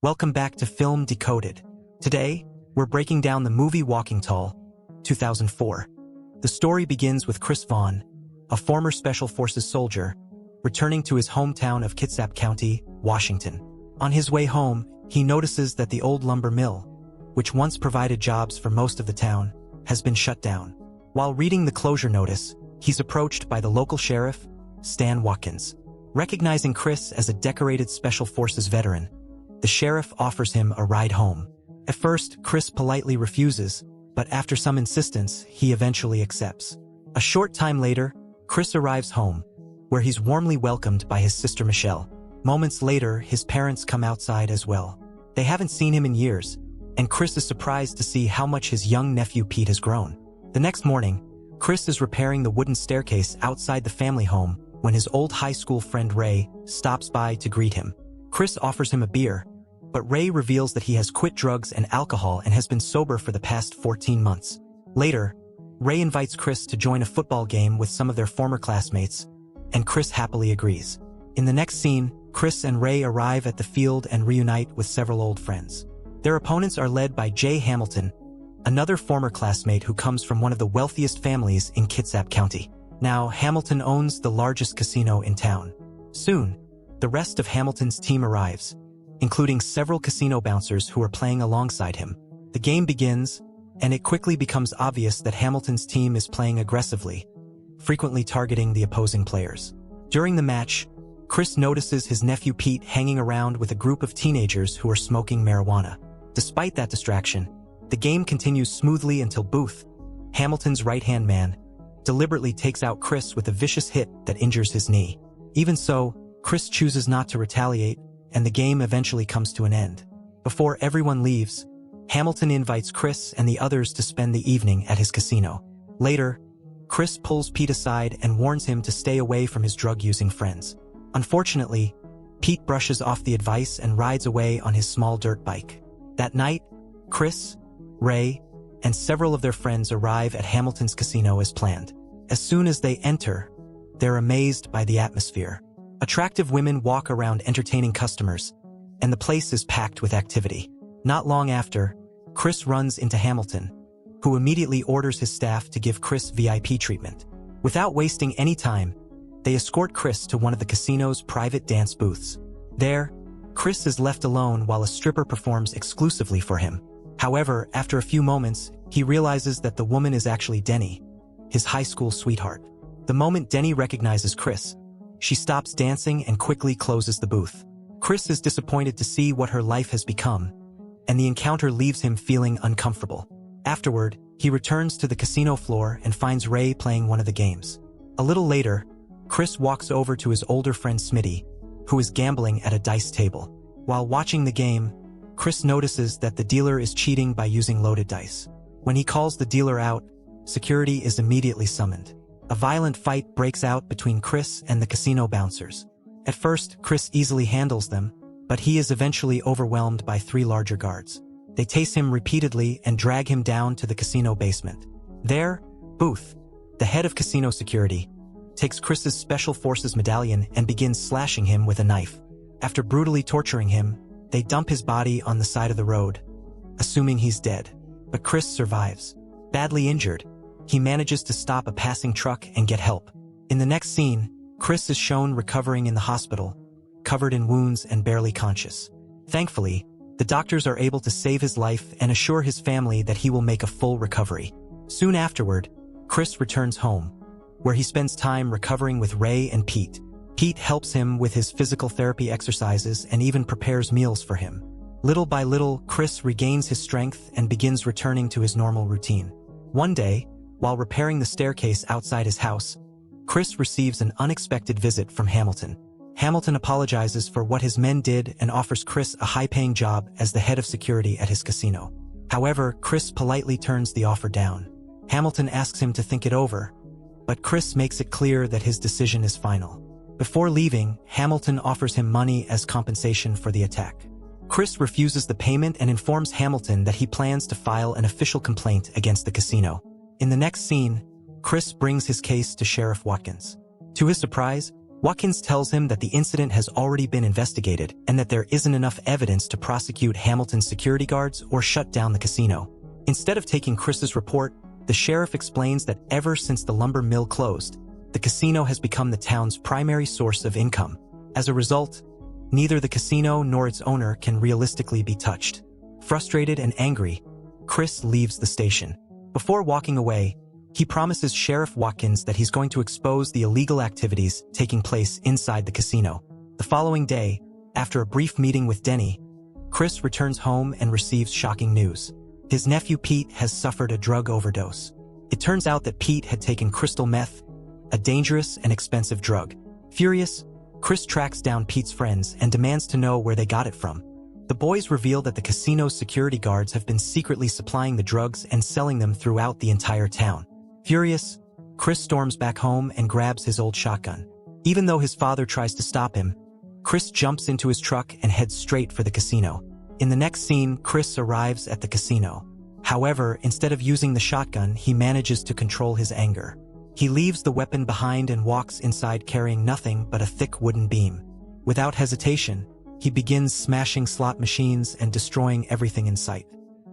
Welcome back to Film Decoded. Today, we're breaking down the movie Walking Tall, 2004. The story begins with Chris Vaughn, a former Special Forces soldier, returning to his hometown of Kitsap County, Washington. On his way home, he notices that the old lumber mill, which once provided jobs for most of the town, has been shut down. While reading the closure notice, he's approached by the local sheriff, Stan Watkins. Recognizing Chris as a decorated Special Forces veteran, the sheriff offers him a ride home. At first, Chris politely refuses, but after some insistence, he eventually accepts. A short time later, Chris arrives home, where he's warmly welcomed by his sister Michelle. Moments later, his parents come outside as well. They haven't seen him in years, and Chris is surprised to see how much his young nephew Pete has grown. The next morning, Chris is repairing the wooden staircase outside the family home when his old high school friend Ray stops by to greet him. Chris offers him a beer, but Ray reveals that he has quit drugs and alcohol and has been sober for the past 14 months. Later, Ray invites Chris to join a football game with some of their former classmates, and Chris happily agrees. In the next scene, Chris and Ray arrive at the field and reunite with several old friends. Their opponents are led by Jay Hamilton, another former classmate who comes from one of the wealthiest families in Kitsap County. Now, Hamilton owns the largest casino in town. Soon, the rest of Hamilton's team arrives, including several casino bouncers who are playing alongside him. The game begins, and it quickly becomes obvious that Hamilton's team is playing aggressively, frequently targeting the opposing players. During the match, Chris notices his nephew Pete hanging around with a group of teenagers who are smoking marijuana. Despite that distraction, the game continues smoothly until Booth, Hamilton's right-hand man, deliberately takes out Chris with a vicious hit that injures his knee. Even so, Chris chooses not to retaliate, and the game eventually comes to an end. Before everyone leaves, Hamilton invites Chris and the others to spend the evening at his casino. Later, Chris pulls Pete aside and warns him to stay away from his drug-using friends. Unfortunately, Pete brushes off the advice and rides away on his small dirt bike. That night, Chris, Ray, and several of their friends arrive at Hamilton's casino as planned. As soon as they enter, they're amazed by the atmosphere. Attractive women walk around entertaining customers, and the place is packed with activity. Not long after, Chris runs into Hamilton, who immediately orders his staff to give Chris VIP treatment. Without wasting any time, they escort Chris to one of the casino's private dance booths. There, Chris is left alone while a stripper performs exclusively for him. However, after a few moments, he realizes that the woman is actually Denny, his high school sweetheart. The moment Denny recognizes Chris, she stops dancing and quickly closes the booth. Chris is disappointed to see what her life has become, and the encounter leaves him feeling uncomfortable. Afterward, he returns to the casino floor and finds Ray playing one of the games. A little later, Chris walks over to his older friend Smitty, who is gambling at a dice table. While watching the game, Chris notices that the dealer is cheating by using loaded dice. When he calls the dealer out, security is immediately summoned. A violent fight breaks out between Chris and the casino bouncers. At first, Chris easily handles them, but he is eventually overwhelmed by 3 larger guards. They tase him repeatedly and drag him down to the casino basement. There, Booth, the head of casino security, takes Chris's Special Forces medallion and begins slashing him with a knife. After brutally torturing him, they dump his body on the side of the road, assuming he's dead. But Chris survives. Badly injured, he manages to stop a passing truck and get help. In the next scene, Chris is shown recovering in the hospital, covered in wounds and barely conscious. Thankfully, the doctors are able to save his life and assure his family that he will make a full recovery. Soon afterward, Chris returns home, where he spends time recovering with Ray and Pete. Pete helps him with his physical therapy exercises and even prepares meals for him. Little by little, Chris regains his strength and begins returning to his normal routine. One day, while repairing the staircase outside his house, Chris receives an unexpected visit from Hamilton. Hamilton apologizes for what his men did and offers Chris a high-paying job as the head of security at his casino. However, Chris politely turns the offer down. Hamilton asks him to think it over, but Chris makes it clear that his decision is final. Before leaving, Hamilton offers him money as compensation for the attack. Chris refuses the payment and informs Hamilton that he plans to file an official complaint against the casino. In the next scene, Chris brings his case to Sheriff Watkins. To his surprise, Watkins tells him that the incident has already been investigated and that there isn't enough evidence to prosecute Hamilton's security guards or shut down the casino. Instead of taking Chris's report, the sheriff explains that ever since the lumber mill closed, the casino has become the town's primary source of income. As a result, neither the casino nor its owner can realistically be touched. Frustrated and angry, Chris leaves the station. Before walking away, he promises Sheriff Watkins that he's going to expose the illegal activities taking place inside the casino. The following day, after a brief meeting with Denny, Chris returns home and receives shocking news. His nephew Pete has suffered a drug overdose. It turns out that Pete had taken crystal meth, a dangerous and expensive drug. Furious, Chris tracks down Pete's friends and demands to know where they got it from. The boys reveal that the casino's security guards have been secretly supplying the drugs and selling them throughout the entire town. Furious, Chris storms back home and grabs his old shotgun. Even though his father tries to stop him, Chris jumps into his truck and heads straight for the casino. In the next scene, Chris arrives at the casino. However, instead of using the shotgun, he manages to control his anger. He leaves the weapon behind and walks inside carrying nothing but a thick wooden beam. Without hesitation, he begins smashing slot machines and destroying everything in sight.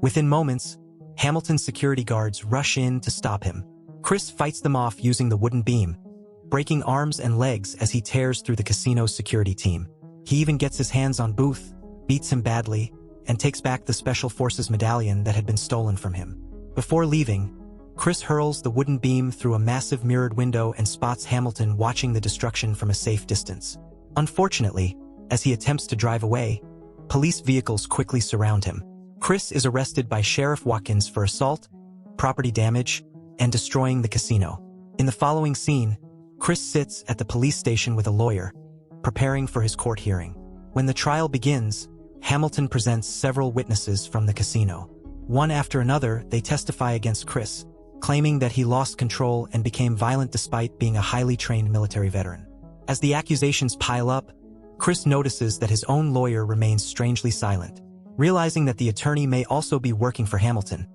Within moments, Hamilton's security guards rush in to stop him. Chris fights them off using the wooden beam, breaking arms and legs as he tears through the casino's security team. He even gets his hands on Booth, beats him badly, and takes back the Special Forces medallion that had been stolen from him. Before leaving, Chris hurls the wooden beam through a massive mirrored window and spots Hamilton watching the destruction from a safe distance. Unfortunately, as he attempts to drive away, police vehicles quickly surround him. Chris is arrested by Sheriff Watkins for assault, property damage, and destroying the casino. In the following scene, Chris sits at the police station with a lawyer, preparing for his court hearing. When the trial begins, Hamilton presents several witnesses from the casino. One after another, they testify against Chris, claiming that he lost control and became violent despite being a highly trained military veteran. As the accusations pile up, Chris notices that his own lawyer remains strangely silent. Realizing that the attorney may also be working for Hamilton,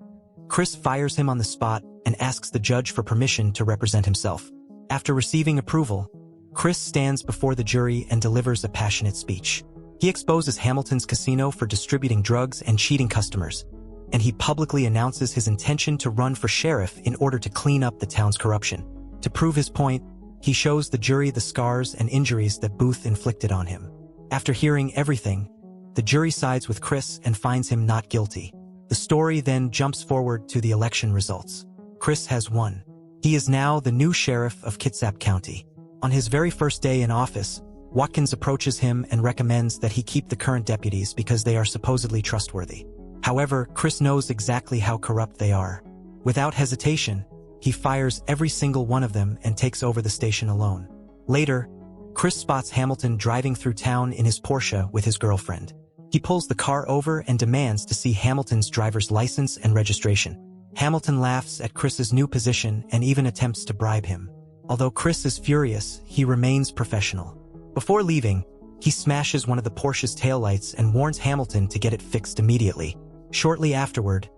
Chris fires him on the spot and asks the judge for permission to represent himself. After receiving approval, Chris stands before the jury and delivers a passionate speech. He exposes Hamilton's casino for distributing drugs and cheating customers, and he publicly announces his intention to run for sheriff in order to clean up the town's corruption. To prove his point, he shows the jury the scars and injuries that Booth inflicted on him. After hearing everything, the jury sides with Chris and finds him not guilty. The story then jumps forward to the election results. Chris has won. He is now the new sheriff of Kitsap County. On his very first day in office, Watkins approaches him and recommends that he keep the current deputies because they are supposedly trustworthy. However, Chris knows exactly how corrupt they are. Without hesitation, he fires every single one of them and takes over the station alone. Later, Chris spots Hamilton driving through town in his Porsche with his girlfriend. He pulls the car over and demands to see Hamilton's driver's license and registration. Hamilton laughs at Chris's new position and even attempts to bribe him. Although Chris is furious, he remains professional. Before leaving, he smashes one of the Porsche's taillights and warns Hamilton to get it fixed immediately. Shortly afterward,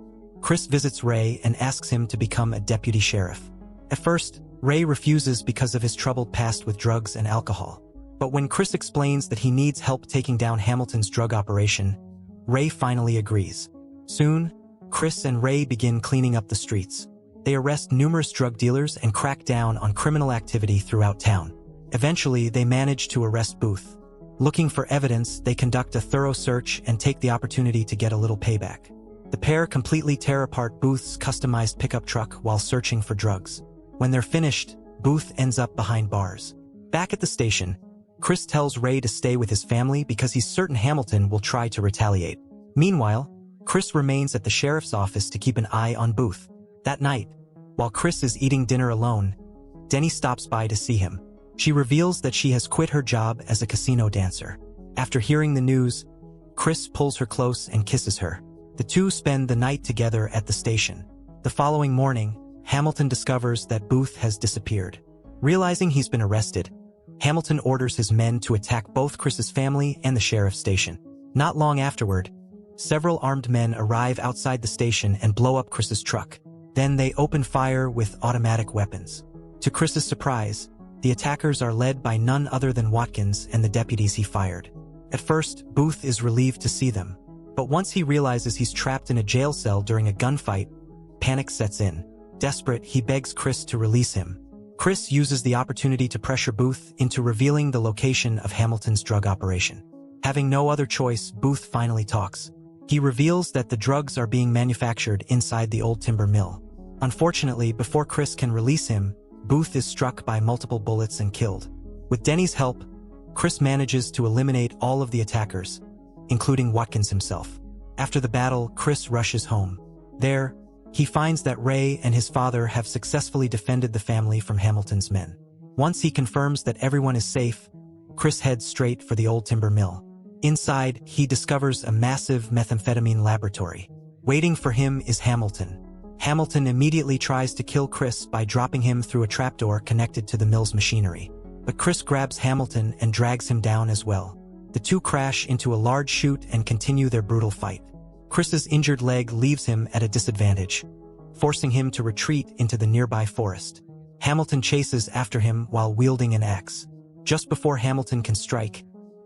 Chris visits Ray and asks him to become a deputy sheriff. At first, Ray refuses because of his troubled past with drugs and alcohol. But when Chris explains that he needs help taking down Hamilton's drug operation, Ray finally agrees. Soon, Chris and Ray begin cleaning up the streets. They arrest numerous drug dealers and crack down on criminal activity throughout town. Eventually, they manage to arrest Booth. Looking for evidence, they conduct a thorough search and take the opportunity to get a little payback. The pair completely tear apart Booth's customized pickup truck while searching for drugs. When they're finished, Booth ends up behind bars. Back at the station, Chris tells Ray to stay with his family because he's certain Hamilton will try to retaliate. Meanwhile, Chris remains at the sheriff's office to keep an eye on Booth. That night, while Chris is eating dinner alone, Denny stops by to see him. She reveals that she has quit her job as a casino dancer. After hearing the news, Chris pulls her close and kisses her. The two spend the night together at the station. The following morning, Hamilton discovers that Booth has disappeared. Realizing he's been arrested, Hamilton orders his men to attack both Chris's family and the sheriff's station. Not long afterward, several armed men arrive outside the station and blow up Chris's truck. Then they open fire with automatic weapons. To Chris's surprise, The attackers are led by none other than Watkins and the deputies he fired. At first, Booth is relieved to see them, but once he realizes he's trapped in a jail cell during a gunfight, panic sets in. Desperate, he begs Chris to release him. Chris uses the opportunity to pressure Booth into revealing the location of Hamilton's drug operation. Having no other choice, Booth finally talks. He reveals that the drugs are being manufactured inside the old timber mill. Unfortunately, before Chris can release him, Booth is struck by multiple bullets and killed. With Denny's help, Chris manages to eliminate all of the attackers, including Watkins himself. After the battle, Chris rushes home. There, he finds that Ray and his father have successfully defended the family from Hamilton's men. Once he confirms that everyone is safe, Chris heads straight for the old timber mill. Inside, he discovers a massive methamphetamine laboratory. Waiting for him is Hamilton. Hamilton immediately tries to kill Chris by dropping him through a trapdoor connected to the mill's machinery. But Chris grabs Hamilton and drags him down as well. The two crash into a large chute and continue their brutal fight. Chris's injured leg leaves him at a disadvantage, forcing him to retreat into the nearby forest. Hamilton chases after him while wielding an axe. Just before Hamilton can strike,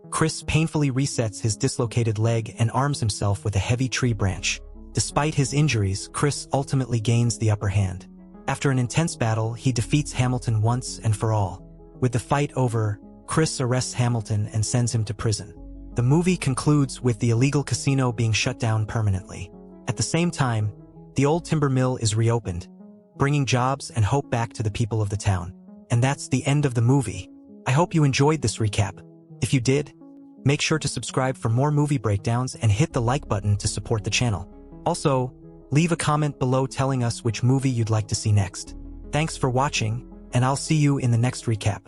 Chris painfully resets his dislocated leg and arms himself with a heavy tree branch. Despite his injuries, Chris ultimately gains the upper hand. After an intense battle, he defeats Hamilton once and for all. With the fight over, Chris arrests Hamilton and sends him to prison. The movie concludes with the illegal casino being shut down permanently. At the same time, the old timber mill is reopened, bringing jobs and hope back to the people of the town. And that's the end of the movie. I hope you enjoyed this recap. If you did, make sure to subscribe for more movie breakdowns and hit the like button to support the channel. Also, leave a comment below telling us which movie you'd like to see next. Thanks for watching, and I'll see you in the next recap.